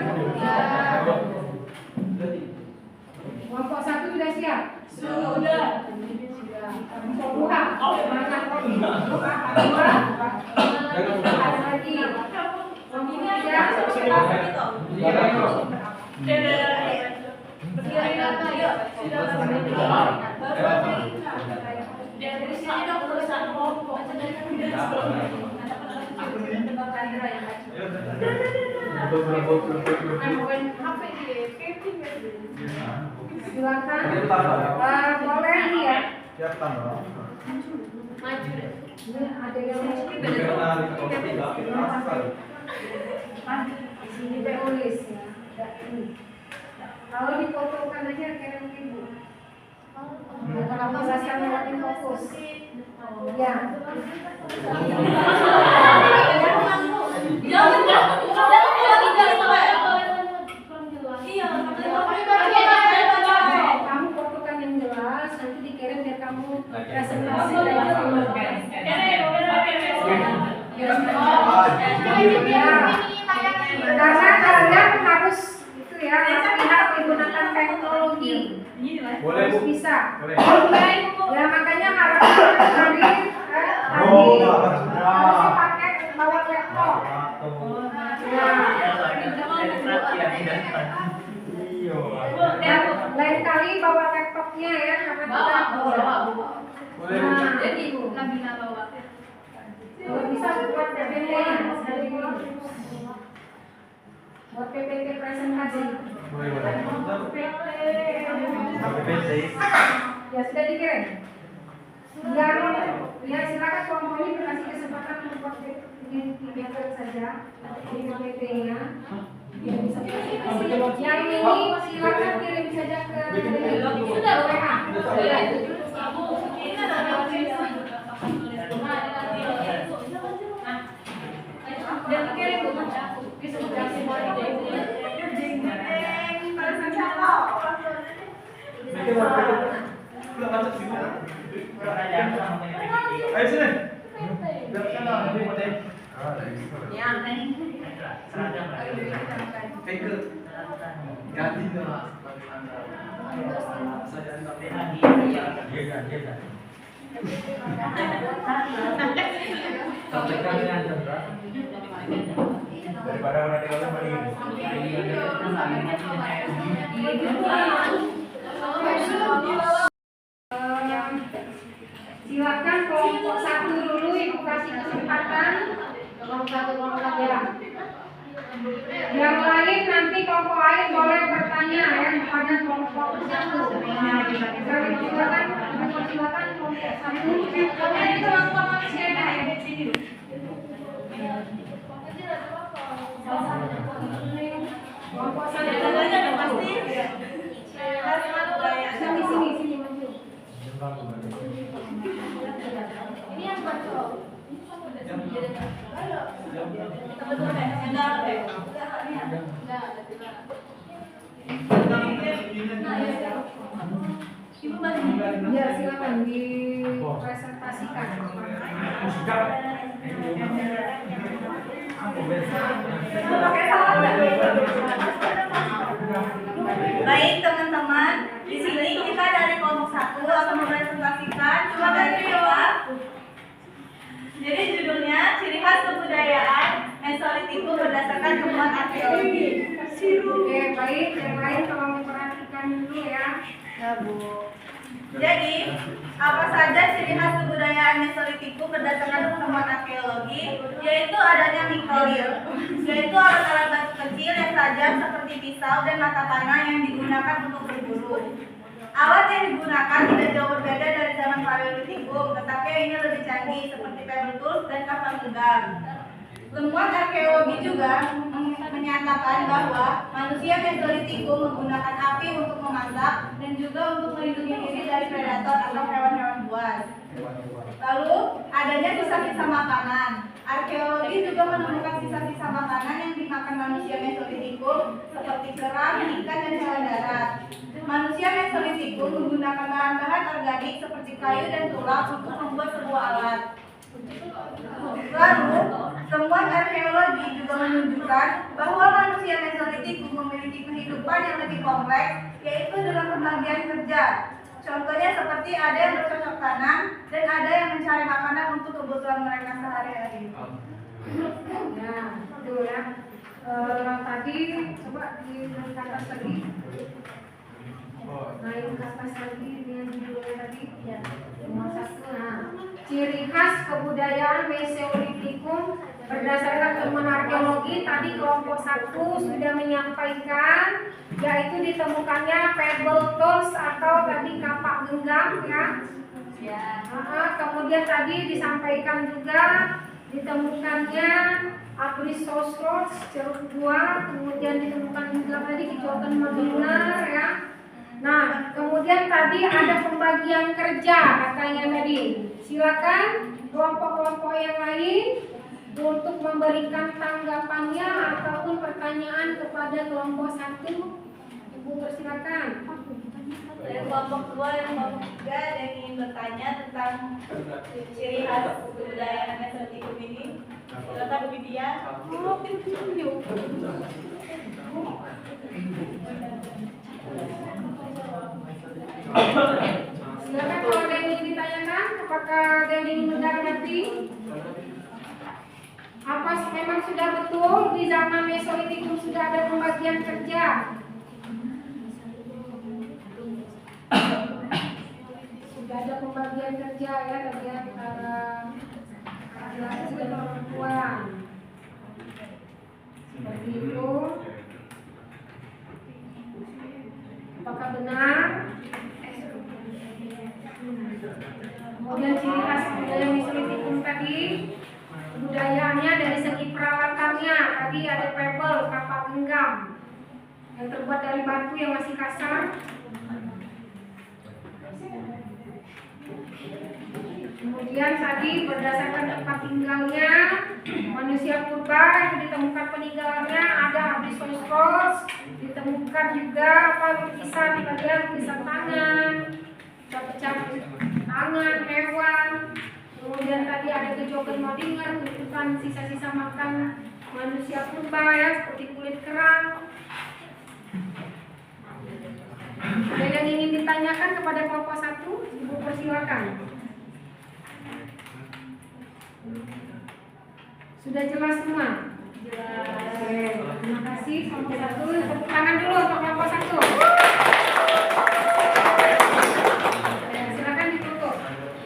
Kelompok 1 sudah siap? Sudah. Kelompok 2. Mana kelompok 2? Ada lagi. Kelompok 3. Silakan. Boleh ini ya. Maju deh. Ini ada yang sini tulis ya. Kalau difotokan aja kirim ke ibu. Kalau menjelaskan lewat fokus. Ya. Kamu fotokan yang jelas, nanti dikirim biar kamu presentasi karena kalian harus itu ya, harus menggunakan teknologi. Harus bisa. Ya makanya hari harus pakai bawa laptop. bawa laptopnya ya, karena bawa. Boleh. Nah, Jadi Nabila bawa. kalau bisa buat PPT ya, buat PPT presentasi. Boleh, boleh. PPT. Ya sudah dikirim. Ya silakan kelompok ini dikasih kesempatan untuk buat PPT saja di PPT-nya. Ya, bisa. Yang ini silakan kirim saja ke Sudah, WA. Dan kirim tuh. Ayo sini. Biar sana lebih penting. Ganti dong. Daripada orang tinggal Silakan kelompok 1 dulu Ibu kasih kesempatan. Kelompok 1 ya. Yang lain nanti kelompok lain boleh bertanya ya kepada kelompok 1. Silakan kelompok 1. Kelompok 1 sini maju. Ini yang baca. Ya silakan dipresentasikan. Baik teman-teman, di sini kita dari kelompok 1 akan mempresentasikan materi jawab. Jadi judulnya ciri khas kebudayaan Mesolitikum berdasarkan temuan arkeologi. Oke, baik. Yang lain tolong diperhatikan dulu ya. Jadi, apa saja ciri khas kebudayaan Mesolitikum berdasarkan temuan arkeologi? Yaitu adanya mikrolir, yaitu alat-alat batu kecil yang tajam seperti pisau dan mata panah yang digunakan untuk berburu. Alat yang digunakan tidak jauh berbeda dari zaman Paleolitikum, tetapi ini lebih canggih seperti pebble tools dan kapal genggam. Temuan arkeologi juga menyatakan bahwa manusia Mesolitikum menggunakan api untuk memasak dan juga untuk melindungi diri dari predator atau hewan-hewan buas. Lalu, adanya sisa-sisa makanan. Arkeologi juga menemukan sisa-sisa makanan yang dimakan manusia Mesolitikum seperti kerang, ikan, dan hewan darat. Manusia Mesolitikum menggunakan bahan-bahan organik seperti kayu dan tulang untuk membuat sebuah alat. Lalu, temuan arkeologi juga menunjukkan bahwa manusia Mesolitikum memiliki kehidupan yang lebih kompleks, yaitu dalam pembagian kerja. Contohnya seperti ada yang bercocok tanam dan ada yang mencari makanan untuk kebutuhan mereka sehari-hari. Nah, itu ya. Tadi coba di atas lagi. Naik ke atas lagi dengan judulnya tadi. Ya. Nomor 1. Nah, ciri khas kebudayaan Mesolitikum berdasarkan temuan arkeologi tadi kelompok 1 sudah menyampaikan, yaitu ditemukannya pebble tools atau tadi kapak genggam ya. Kemudian tadi disampaikan juga ditemukannya Aplysosaurus ceruk buah, kemudian ditemukan juga tadi kecoklatan madular ya. Nah, kemudian tadi ada pembagian kerja katanya tadi. Silakan kelompok-kelompok yang lain untuk memberikan tanggapannya ataupun pertanyaan kepada kelompok 1. Ibu persilakan. Dari kelompok 2 dan kelompok 3 ada yang ingin bertanya tentang ciri khas kebudayaan Mesolitikum ini. Silakan Bu Widya. Silakan kalau ada yang ingin ditanyakan, apakah ada yang ingin menanggapi? Apa memang sudah betul di zaman Mesolitikum sudah ada pembagian kerja? saja ya tadi ya antara laki-laki dan perempuan. Seperti itu. Apakah benar? Kemudian ciri khas budaya Mesolitikum tadi, budayaannya dari segi peralatannya tadi ada pebble, kapak genggam yang terbuat dari batu yang masih kasar. Kemudian tadi berdasarkan tempat tinggalnya manusia purba yang ditemukan peninggalannya ada Abyssochos, ditemukan juga lukisan di bagian lukisan tangan, pecah tangan hewan. Kemudian tadi ada gejogan Modinger menunjukkan sisa-sisa makan manusia purba ya seperti kulit kerang. Ada yang ingin ditanyakan kepada kelompok 1? Ibu persilakan. Sudah jelas semua? Jelas. Oke, terima kasih kelompok 1. Tepuk tangan dulu untuk kelompok 1. Silakan ditutup.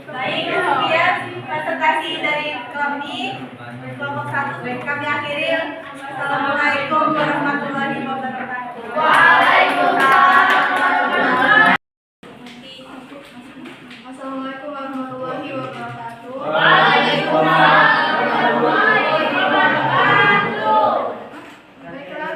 Baik, kemudian presentasi dari kelompok 1 kami akhiri. Assalamualaikum warahmatullahi wabarakatuh. Waalaikumsalam. Assalamualaikum warahmatullahi wabarakatuh. Baiklah,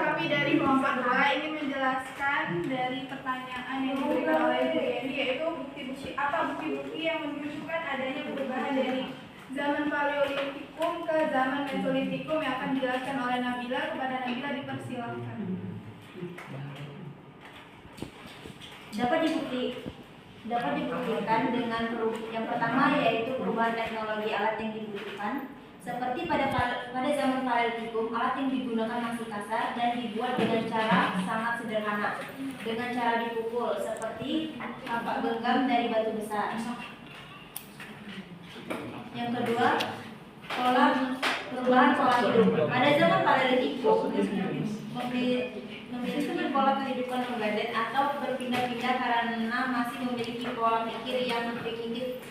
kami dari kelompok 2 ingin menjelaskan dari pertanyaan yang diberikan oleh Bu Yeni, yaitu bukti-bukti yang menunjukkan adanya perubahan dari zaman Paleolitikum ke zaman Mesolitikum yang akan dijelaskan oleh Nabila. Kepada Nabila dipersilakan. Dapat dibuktikan dengan yang pertama yaitu perubahan teknologi alat yang dibutuhkan. Seperti pada zaman Paleolitikum, alat yang digunakan masih kasar dan dibuat dengan cara sangat sederhana, dengan cara dipukul seperti kapak genggam dari batu besar. Yang kedua, perubahan pola hidup. Pada zaman Paleolitikum memiliki pola kehidupan menggadet atau berpindah-pindah karena masih memiliki pola pikir yang primitif.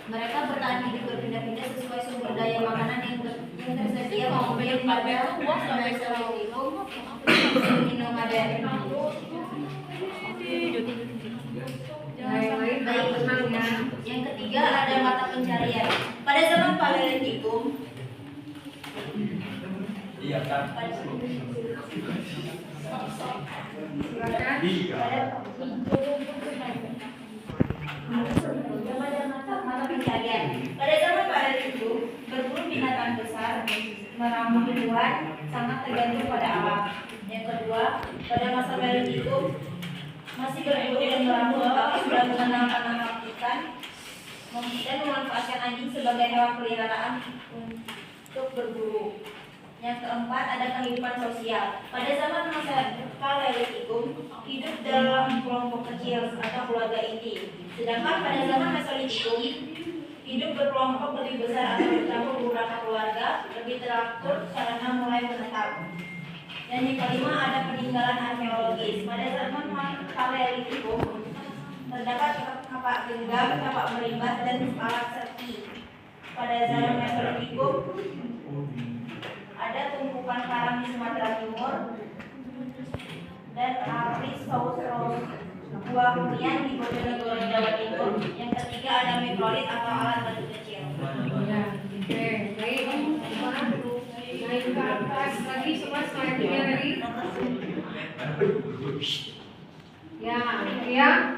Mereka bertahan hidup berpindah-pindah sesuai sumber daya makanan yang tersedia maupun pada Mesolitikum nomaden. Baik, tenang ya. Yang ketiga ada mata pencarian. Pada zaman Paleolitikum, pada zaman Paleolitikum, berburu binatang besar, meramu tumbuhan sangat tergantung pada alam. Yang kedua, pada masa Paleolitikum masih berburu dan meramu tetapi sudah mengenalkan nama ikan dan memanfaatkan anjing sebagai hewan peliharaan untuk berburu. Yang keempat ada kehidupan sosial. Pada zaman masa Paleolitikum hidup dalam kelompok kecil atau keluarga inti. Sedangkan pada zaman Mesolitikum hidup berkelompok lebih besar atau bercampur beberapa keluarga, lebih teratur karena mulai menetap. Dan yang kelima ada peninggalan arkeologis. Pada zaman Paleolitikum terdapat kapak genggam, kapak merimbat dan alat serti. Pada zaman Mesolitikum ada tumpukan karang di Sumatera Timur dan Abyssochos buah hunian di Bojonegoro Jawa Timur. Yang ketiga ada mikrolit atau alat batu kecil. Ya, oke, baik. Naik ke atas lagi, coba slide-nya lagi. Ya.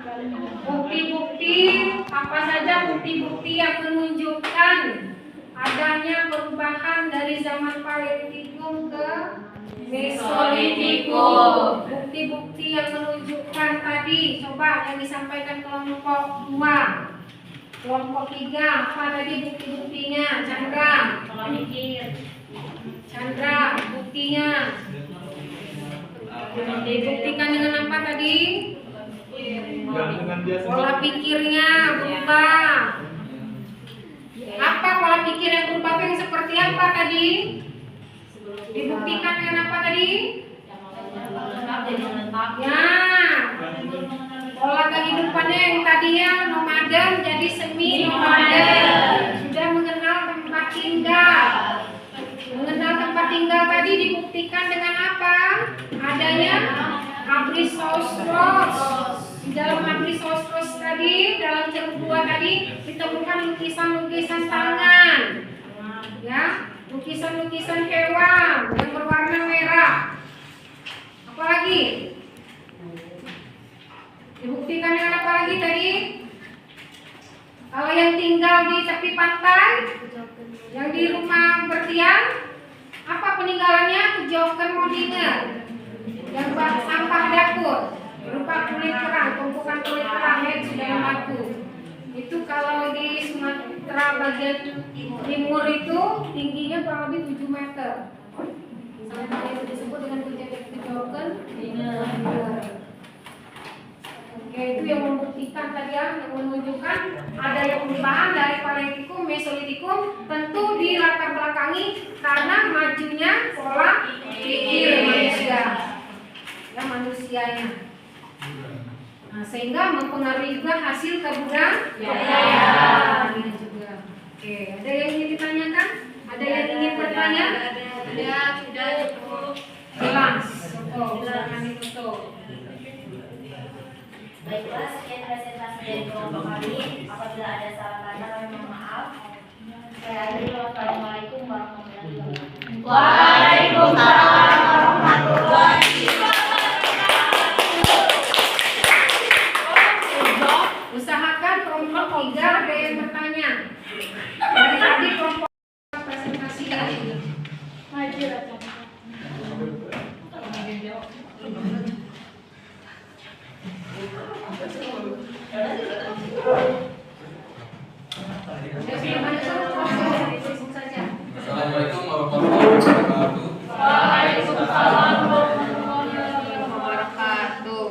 Bukti-bukti apa saja bukti-bukti yang menunjukkan adanya perubahan dari zaman Paleolitikum ke Mesolitikum. Bukti-bukti yang menunjukkan tadi, coba yang disampaikan kelompok 2. Kelompok 3, apa tadi bukti-buktinya? Chandra, buktinya. Dibuktikan dengan apa tadi? Pola pikirnya berubah. Apa pola pikir yang berubah yang seperti apa tadi? Dibuktikan dengan apa tadi? Ya, pola kehidupannya yang tadinya nomaden nomaden jadi semi nomaden. Sudah mengenal tempat tinggal. Mengenal tempat tinggal tadi dibuktikan dengan apa? Adanya Abrisaurus. Di dalam Abrisaurus tadi, dalam ceruk 2 tadi ditemukan lukisan-lukisan tangan. Ya, lukisan-lukisan hewan yang berwarna merah. Apalagi? Dibuktikan dengan apa lagi tadi? Kalau yang tinggal di tepi pantai, yang di rumah bertiang, apa peninggalannya? Kejauhan modiner, yang sampah dapur, berupa kulit kerang, tumpukan kulit kerang yang sudah batu. Itu kalau di Sumatera bagian timur itu tingginya kurang lebih 7 meter. Sampai itu disebut dengan kejauhan modiner. Yaitu yang membuktikan tadi yang menunjukkan adanya perubahan dari Paleolitikum, Mesolitikum, tentu dilatar belakangi karena majunya pola pikir manusia, ya manusianya. Nah, sehingga mempengaruhi juga hasil kebudayaan juga. Oke, ada yang ingin ditanyakan? Ada yang ingin bertanya? Ada, sudah cukup. Jelas. Oh, silakan ditutup. Baiklah, sekian presentasi dari kelompok kami. Apabila ada salah kata, kami mohon maaf. Saya akhiri. Wassalamualaikum warahmatullahi wabarakatuh. Waalaikumsalam warahmatullahi Usahakan kelompok 3 ada yang bertanya. Dari tadi kelompok presentasi ya. Assalamualaikum warahmatullahi wabarakatuh. Waalaikumsalam warahmatullahi wabarakatuh.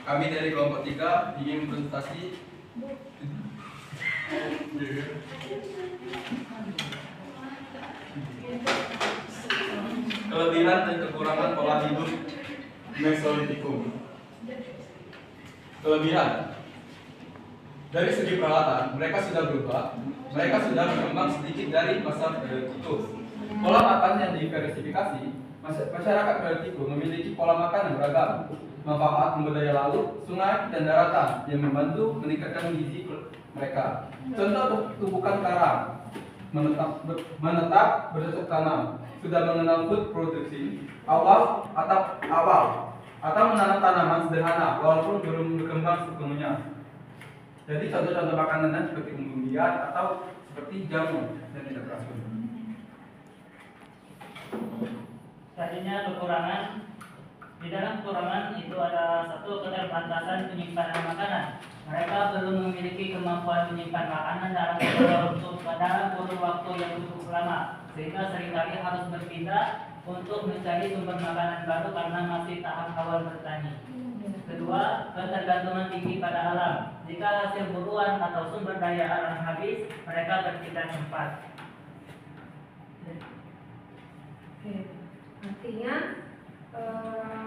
Kami dari kelompok 3 ingin presentasi kelebihan dan kekurangan pola hidup Mesolitikum. Kelebihan dari segi peralatan, mereka sudah berubah. Mereka sudah berkembang sedikit dari masa Paleolitikum. Pola makan yang diversifikasi, masyarakat Paleolitikum memiliki pola makan yang beragam, manfaat sumber daya laut, sungai, dan daratan yang membantu meningkatkan gizi mereka. Contoh tumbukan karang menetap bercocok tanam, sudah mengenal food produksi awal atau menanam tanaman sederhana walaupun belum berkembang sepenuhnya. Jadi contoh-contoh makanannya seperti umbi-umbian atau seperti jamu dan tidak beracun. Tadinya kekurangan. Di dalam kekurangan itu ada satu keterbatasan penyimpanan makanan. Mereka belum memiliki kemampuan menyimpan makanan dalam kurun waktu yang cukup lama, sehingga seringkali harus berpindah untuk mencari sumber makanan baru karena masih tahap awal bertani. Kedua, ketergantungan tinggi pada alam. Jika hasil buruan atau sumber daya alam habis, mereka berpindah tempat. Artinya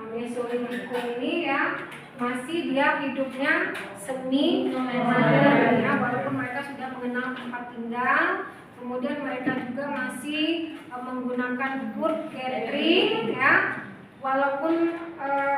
Mesolitikum ini ya masih dia hidupnya semi nomaden ya, walaupun mereka sudah mengenal tempat tinggal. Kemudian mereka juga masih menggunakan food gathering ya, walaupun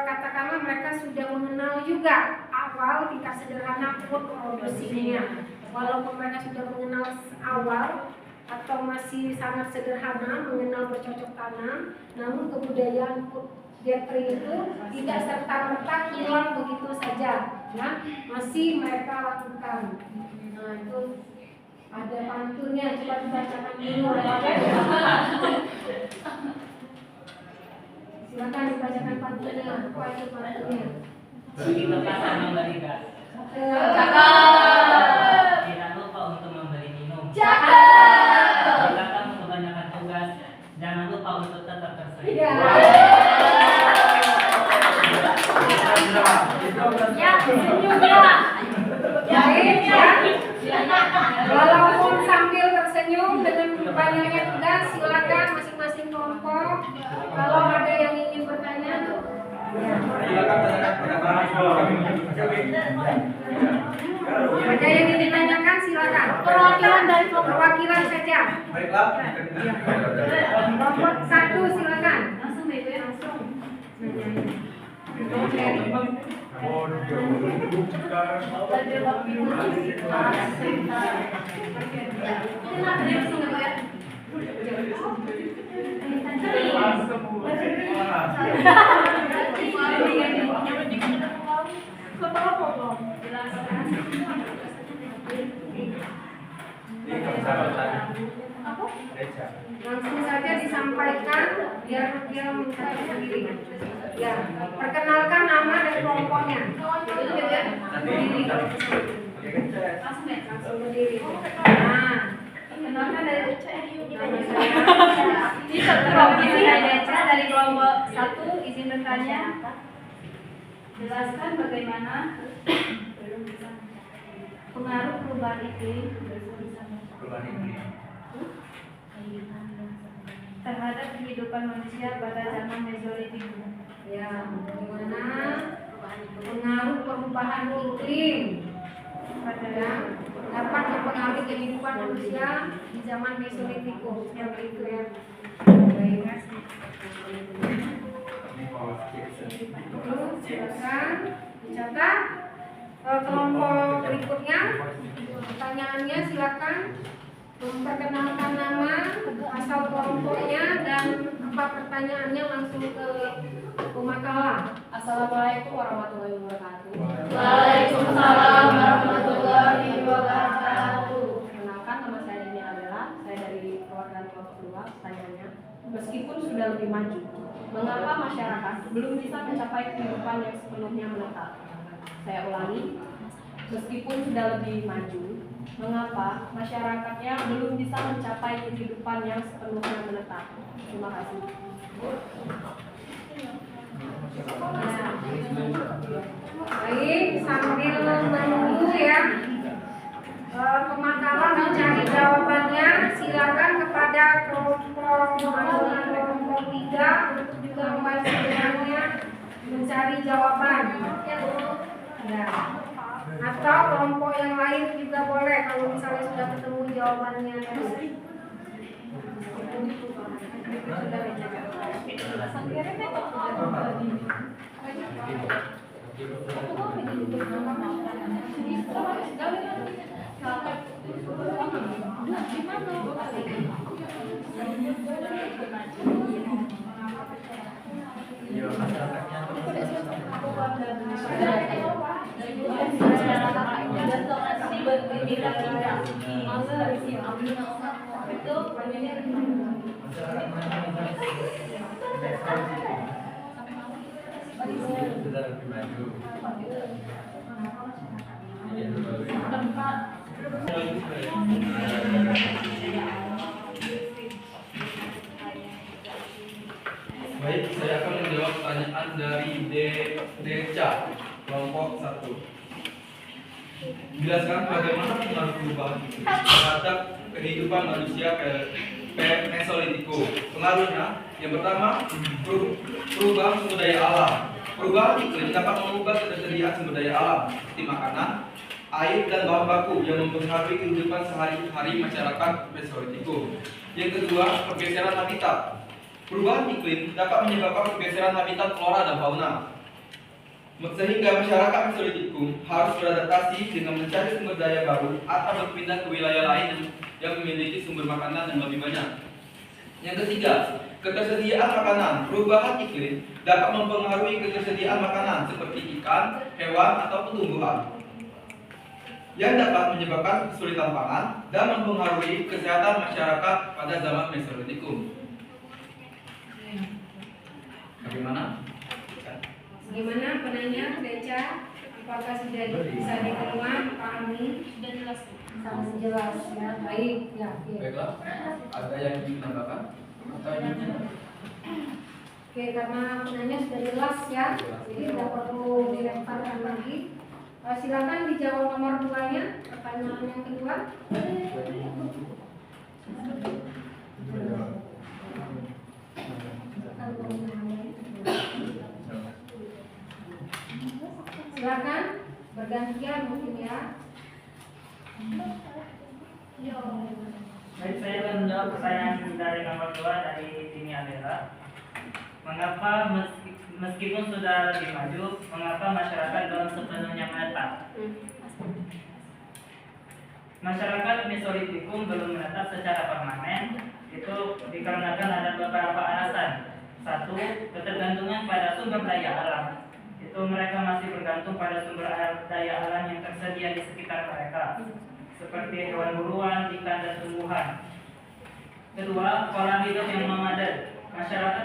katakanlah mereka sudah mengenal juga awal tingkat sederhana food produksinya, walaupun mereka sudah mengenal awal atau masih sangat sederhana mengenal bercocok tanam, namun kebudayaan food gathering itu tidak serta-merta hilang begitu saja ya, masih mereka lakukan. Nah itu ada pantunnya, coba dibacakan dulu. Silakan dibacakan pantunnya. Apa itu pantunnya? Pergi ke pasar membeli gas. Cakep. Tidak lupa untuk membeli minum. Cakep. Jika kamu kebanyakan tugas, jangan lupa untuk tetap tersenyum. Ya. Ya, senyum ya. Baik ya. Walaupun sambil tersenyum dengan banyaknya tugas, silakan masing-masing kelompok. Kalau ada yang ingin bertanya, Silakan tanyakan pada kami. ada yang ingin perwakilan saja. Baiklah. Ya. Kelompok 1 silakan. Langsung ya, Bu, ya. Langsung. Langsung saja disampaikan biar dia mencari sendiri. Ya, perkenalkan nama dan kelompoknya. Berdiri. Langsung berdiri. Nah, kenalkan dari nama saya. Saya dari kelompok 1, izin bertanya. Jelaskan bagaimana pengaruh perubahan iklim terhadap kehidupan manusia pada zaman Mesolitik. Ya, bagaimana pengaruh perubahan iklim dapat mempengaruhi kehidupan manusia di zaman Mesolitikum. Seperti itu ya. Baik. Terus silakan dicatat. Kelompok berikutnya pertanyaannya silakan memperkenalkan nama, asal kelompoknya, dan apa pertanyaannya langsung ke pemakalah. Assalamualaikum warahmatullahi wabarakatuh. Waalaikumsalam warahmatullahi wabarakatuh. Perkenalkan, nama saya Dini Abela. Saya dari perwakilan kelompok 2. Pertanyaannya, meskipun sudah lebih maju, mengapa masyarakat belum bisa mencapai kehidupan yang sepenuhnya menetap? Saya ulangi, meskipun sudah lebih maju, mengapa masyarakatnya belum bisa mencapai kehidupan yang sepenuhnya menetap? Terima kasih. Baik, sambil menunggu ya pemakalah mencari jawabannya, silakan kepada kelompok 3 untuk juga membantu dengannya mencari jawaban. Ya. Atau kelompok yang lain juga boleh kalau misalnya sudah ketemu jawabannya. Sudah lebih maju. Baik, saya akan menjawab pertanyaan dari Deca, kelompok 1. Jelaskan bagaimana pengaruh perubahan iklim terhadap kehidupan manusia Mesolitikum. Pengaruhnya, yang pertama, perubahan sumber daya alam. Perubahan iklim dapat mengubah ketersediaan sumber daya alam seperti makanan, air, dan bahan baku yang mempengaruhi kehidupan sehari-hari masyarakat Mesolitikum. Yang kedua, pergeseran habitat. Perubahan iklim dapat menyebabkan pergeseran habitat flora dan fauna, sehingga masyarakat Mesolitikum harus beradaptasi dengan mencari sumber daya baru atau berpindah ke wilayah lain yang memiliki sumber makanan yang lebih banyak. Yang ketiga, ketersediaan makanan. Perubahan iklim dapat mempengaruhi ketersediaan makanan seperti ikan, hewan, atau tumbuhan, yang dapat menyebabkan kesulitan pangan dan mempengaruhi kesehatan masyarakat pada zaman Mesolitikum. Bagaimana? Gimana penanya, Deca? Apakah sudah bisa diterima, dipahami? Sudah jelas. Sangat jelas ya. Baik, ya. Baiklah, ada yang ingin menambahkan? Atau ingin? Oke, karena penanya sudah jelas ya, jadi tidak perlu dilemparkan lagi. Silakan dijawab nomor 2-nya, pertanyaan yang kedua. Silakan bergantian mungkin ya. Baik, saya akan menjawab pertanyaan dari nomor 2 dari Tini Adela. Mengapa meskipun sudah lebih maju, mengapa masyarakat belum sepenuhnya menetap? Masyarakat Mesolitikum belum menetap secara permanen, itu dikarenakan ada beberapa alasan. Satu, ketergantungan pada sumber daya alam. Itu mereka masih bergantung pada sumber daya alam yang tersedia di sekitar mereka, seperti hewan buruan, ikan, dan tumbuhan. Kedua, pola hidup yang nomaden. Masyarakat